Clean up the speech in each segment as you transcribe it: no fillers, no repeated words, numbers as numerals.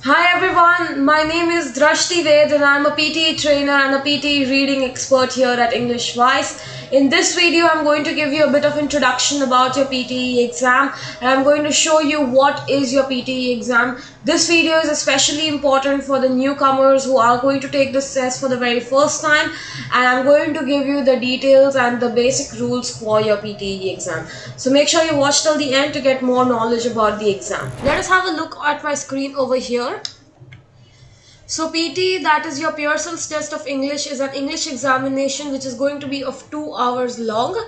Hi everyone, my name is Drashti Ved and I'm a PTE trainer and a PTE reading expert here at English Wise. In this video, I'm going to give you a bit of introduction about your PTE exam and I'm going to show you what is your PTE exam. This video is especially important for the newcomers who are going to take this test for the very first time, and I'm going to give you the details and the basic rules for your PTE exam. So make sure you watch till the end to get more knowledge about the exam. Let us have a look at my screen over here. So PT, that is your Pearson's Test of English, is an English examination which is going to be of 2 hours long.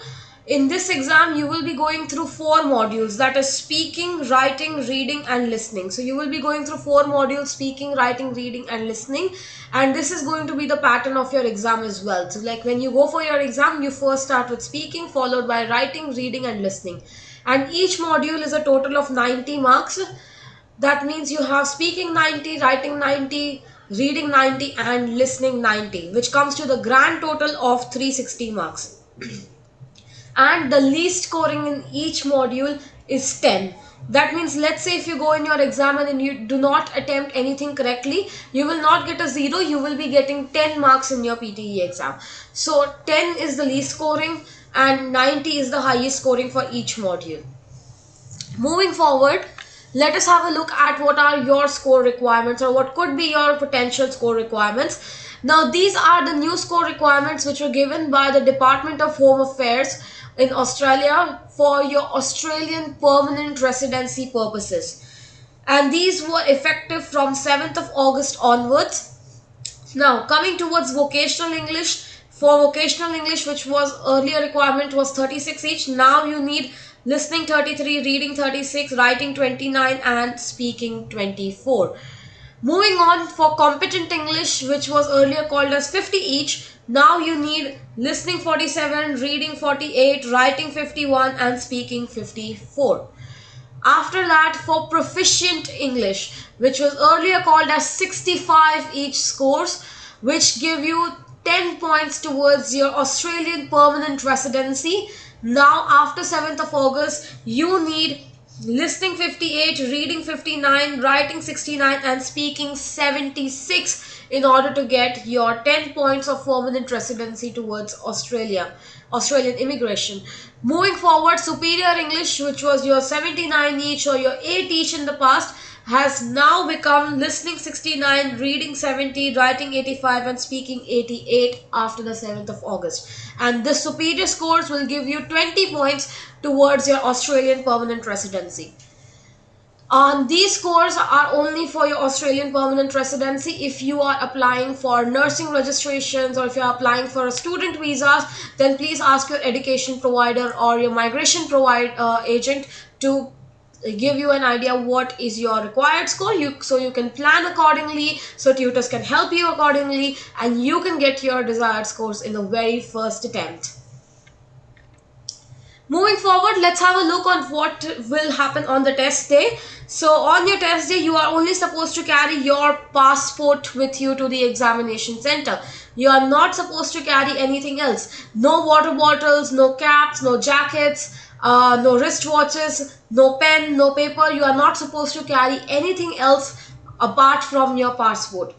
In this exam, you will be going through 4 modules, that is speaking, writing, reading and listening. So you will be going through 4 modules, speaking, writing, reading and listening. And this is going to be the pattern of your exam as well. So like when you go for your exam, you first start with speaking, followed by writing, reading and listening. And each module is a total of 90 marks. That means you have speaking 90, writing 90, reading 90 and listening 90, which comes to the grand total of 360 marks. And the least scoring in each module is 10. That means, let's say if you go in your exam and you do not attempt anything correctly, you will not get a 0, you will be getting 10 marks in your PTE exam. So 10 is the least scoring and 90 is the highest scoring for each module. Moving forward, let us have a look at what are your score requirements or what could be your potential score requirements. Now, these are the new score requirements which were given by the Department of Home Affairs in Australia for your Australian permanent residency purposes. And these were effective from 7th of August onwards. Now, coming towards vocational English, for vocational English, which was earlier requirement was 36 each, now you need listening 33, reading 36, writing 29 and speaking 24. Moving on, for competent English, which was earlier called as 50 each, now you need listening 47, reading 48, writing 51 and speaking 54. After that, for proficient English, which was earlier called as 65 each scores, which give you 10 points towards your Australian permanent residency. Now, after 7th of August, you need listening 58, reading 59, writing 69 and speaking 76 in order to get your 10 points of permanent residency towards Australian immigration. Moving forward, superior English, which was your 79 each or your 8 each in the past, has now become listening 69, reading 70, writing 85 and speaking 88 after the 7th of August. And the superior scores will give you 20 points towards your Australian permanent residency. These scores are only for your Australian permanent residency. If you are applying for nursing registrations or if you are applying for a student visas, then please ask your education provider or your migration agent to give you an idea what is your required score, so you can plan accordingly, so tutors can help you accordingly and you can get your desired scores in the very first attempt. Moving forward, let's have a look on what will happen on the test day. So on your test day, you are only supposed to carry your passport with you to the examination center. You are not supposed to carry anything else. No water bottles, no caps, no jackets, no wristwatches, no pen, no paper. You are not supposed to carry anything else apart from your passport.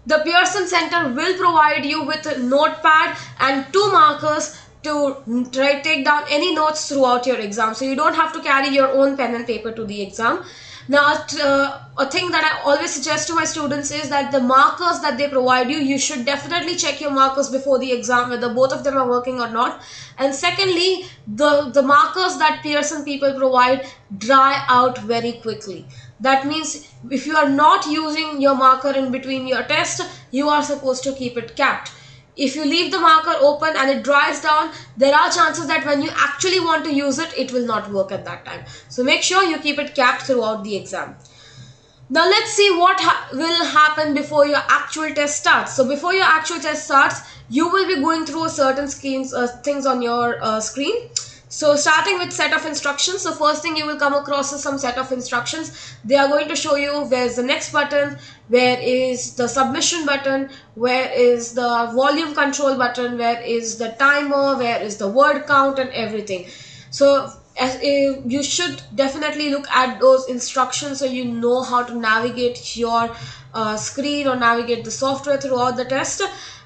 The Pearson Center will provide you with a notepad and 2 markers to take down any notes throughout your exam. So you don't have to carry your own pen and paper to the exam. Now, a thing that I always suggest to my students is that the markers that they provide you should definitely check your markers before the exam, whether both of them are working or not. And secondly, the markers that Pearson people provide dry out very quickly. That means if you are not using your marker in between your test, you are supposed to keep it capped. If you leave the marker open and it dries down, there are chances that when you actually want to use it, it will not work at that time. So make sure you keep it capped throughout the exam. Now let's see what will happen before your actual test starts. So before your actual test starts, you will be going through a certain things on your screen. So starting with set of instructions, so first thing you will come across is some set of instructions. They are going to show you where's the next button, where is the submission button, where is the volume control button, where is the timer, where is the word count and everything. So You should definitely look at those instructions so you know how to navigate your screen or navigate the software throughout the test,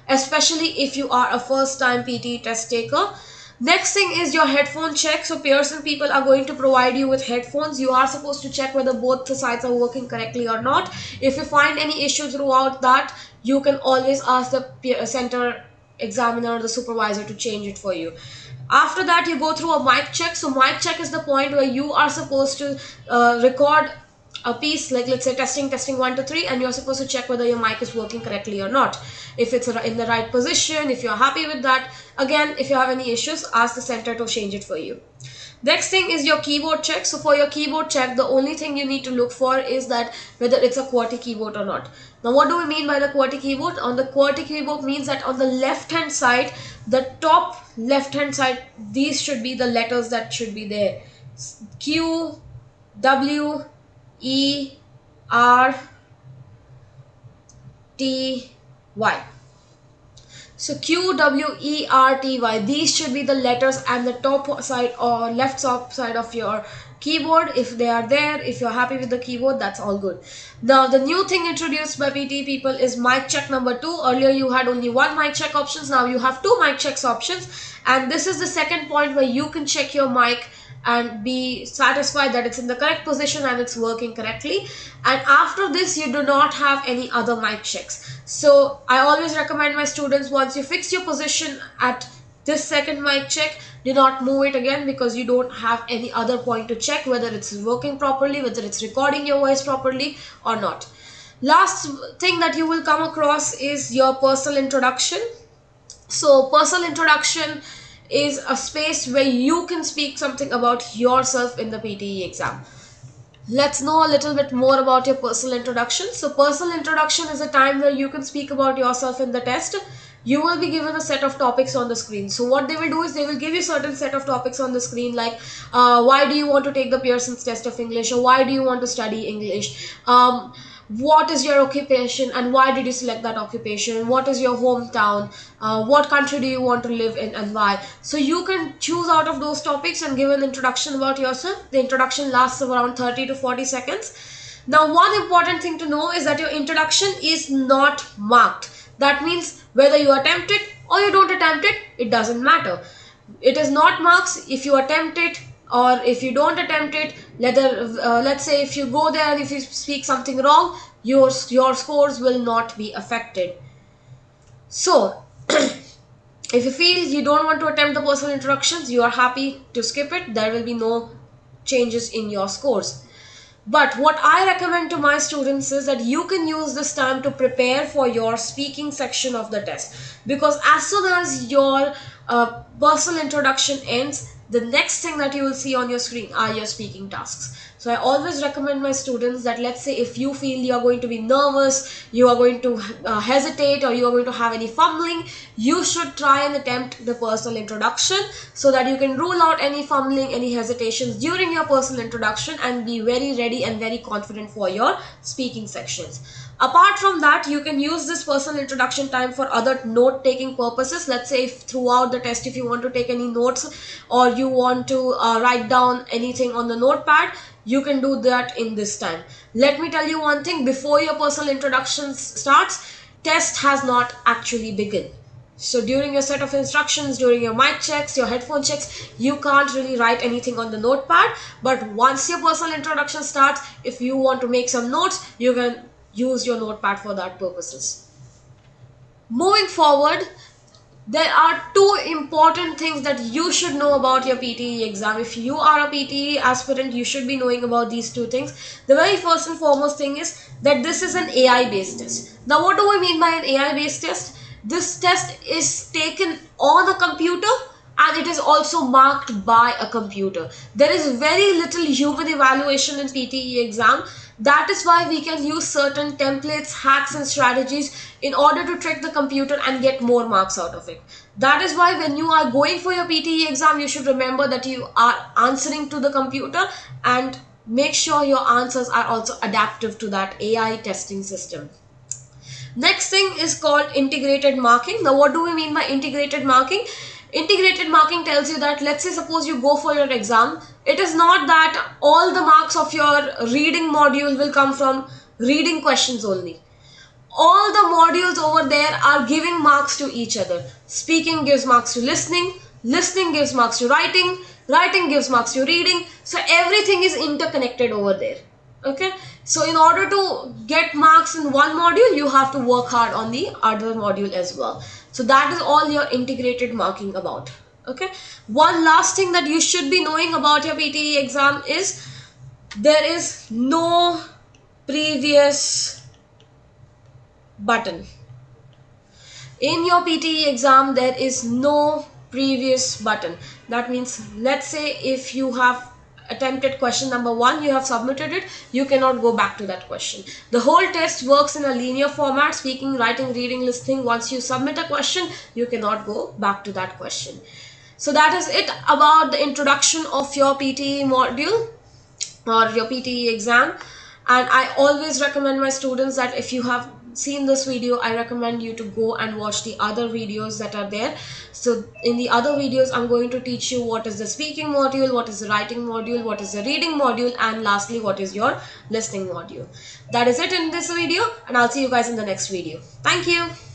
especially if you are a first time PT test taker. Next thing is your headphone check. So Pearson people are going to provide you with headphones. You are supposed to check whether both the sides are working correctly or not. If you find any issue throughout that, you can always ask the center examiner or the supervisor to change it for you. After that, you go through a mic check. So mic check is the point where you are supposed to record a piece, like let's say testing 1 to 3, and you're supposed to check whether your mic is working correctly or not, if it's in the right position, if you're happy with that. Again, if you have any issues, ask the center to change it for you. Next thing is your keyboard check. So for your keyboard check, the only thing you need to look for is that whether it's a QWERTY keyboard or not. Now what do we mean by the QWERTY keyboard? On the QWERTY keyboard means that on the left hand side, the top left hand side, these should be the letters that should be there. Q, W, E, R, T, Y. So Q, W, E, R, T, Y. These should be the letters and the top side or left side of your keyboard. If they are there, if you're happy with the keyboard, that's all good. Now the new thing introduced by PT people is mic check number 2. Earlier you had only one mic check options. Now you have two mic checks options. And this is the second point where you can check your mic and be satisfied that it's in the correct position and it's working correctly. And after this, you do not have any other mic checks. So I always recommend my students, once you fix your position at this second mic check, do not move it again, because you don't have any other point to check whether it's working properly, whether it's recording your voice properly or not. Last thing that you will come across is your personal introduction. So personal introduction is a space where you can speak something about yourself in the PTE exam. Let's know a little bit more about your personal introduction. So personal introduction is a time where you can speak about yourself in the test. You will be given a set of topics on the screen. So what they will do is they will give you certain set of topics on the screen, like why do you want to take the Pearson's test of English, or why do you want to study English, what is your occupation and why did you select that occupation, what is your hometown, what country do you want to live in and why. So you can choose out of those topics and give an introduction about yourself. The introduction lasts around 30 to 40 seconds. Now one important thing to know is that your introduction is not marked. That means whether you attempt it or you don't attempt it, it doesn't matter. It is not marks. If you attempt it or if you don't attempt it, let's say if you go there and if you speak something wrong, your scores will not be affected. So if you feel you don't want to attempt the personal introductions, you are happy to skip it. There will be no changes in your scores. But what I recommend to my students is that you can use this time to prepare for your speaking section of the test, because as soon as your personal introduction ends, the next thing that you will see on your screen are your speaking tasks. So I always recommend my students that, let's say if you feel you are going to be nervous, you are going to hesitate, or you are going to have any fumbling, you should try and attempt the personal introduction so that you can rule out any fumbling, any hesitations during your personal introduction and be very ready and very confident for your speaking sections. Apart from that, you can use this personal introduction time for other note-taking purposes. Let's say if throughout the test, if you want to take any notes or you want to write down anything on the notepad, you can do that in this time. Let me tell you one thing, before your personal introduction starts, test has not actually begun. So during your set of instructions, during your mic checks, your headphone checks, you can't really write anything on the notepad. But once your personal introduction starts, if you want to make some notes, you can use your notepad for that purposes. Moving forward, there are two important things that you should know about your PTE exam. If you are a PTE aspirant, you should be knowing about these two things. The very first and foremost thing is that this is an AI based test. Now what do I mean by an AI based test? This test is taken on a computer and it is also marked by a computer. There is very little human evaluation in PTE exam. That is why we can use certain templates, hacks and strategies in order to trick the computer and get more marks out of it. That is why when you are going for your PTE exam, you should remember that you are answering to the computer and make sure your answers are also adaptive to that AI testing system. Next thing is called integrated marking. Now what do we mean by integrated marking? Integrated marking tells you that, let's say suppose you go for your exam, it is not that all the marks of your reading module will come from reading questions only. All the modules over there are giving marks to each other. Speaking gives marks to listening, listening gives marks to writing, writing gives marks to reading. So everything is interconnected over there. Okay, so in order to get marks in one module, you have to work hard on the other module as well. So that is all your integrated marking about. Okay, one last thing that you should be knowing about your PTE exam is there is no previous button. In your PTE exam, there is no previous button. That means, let's say if you have attempted question number 1, you have submitted it, you cannot go back to that question. The whole test works in a linear format, speaking, writing, reading, listening. Once you submit a question, you cannot go back to that question. So that is it about the introduction of your PTE module or your PTE exam. And I always recommend my students that if you have seen this video, I recommend you to go and watch the other videos that are there. So in the other videos, I'm going to teach you what is the speaking module, what is the writing module, what is the reading module, and lastly what is your listening module. That is it in this video, and I'll see you guys in the next video. Thank you.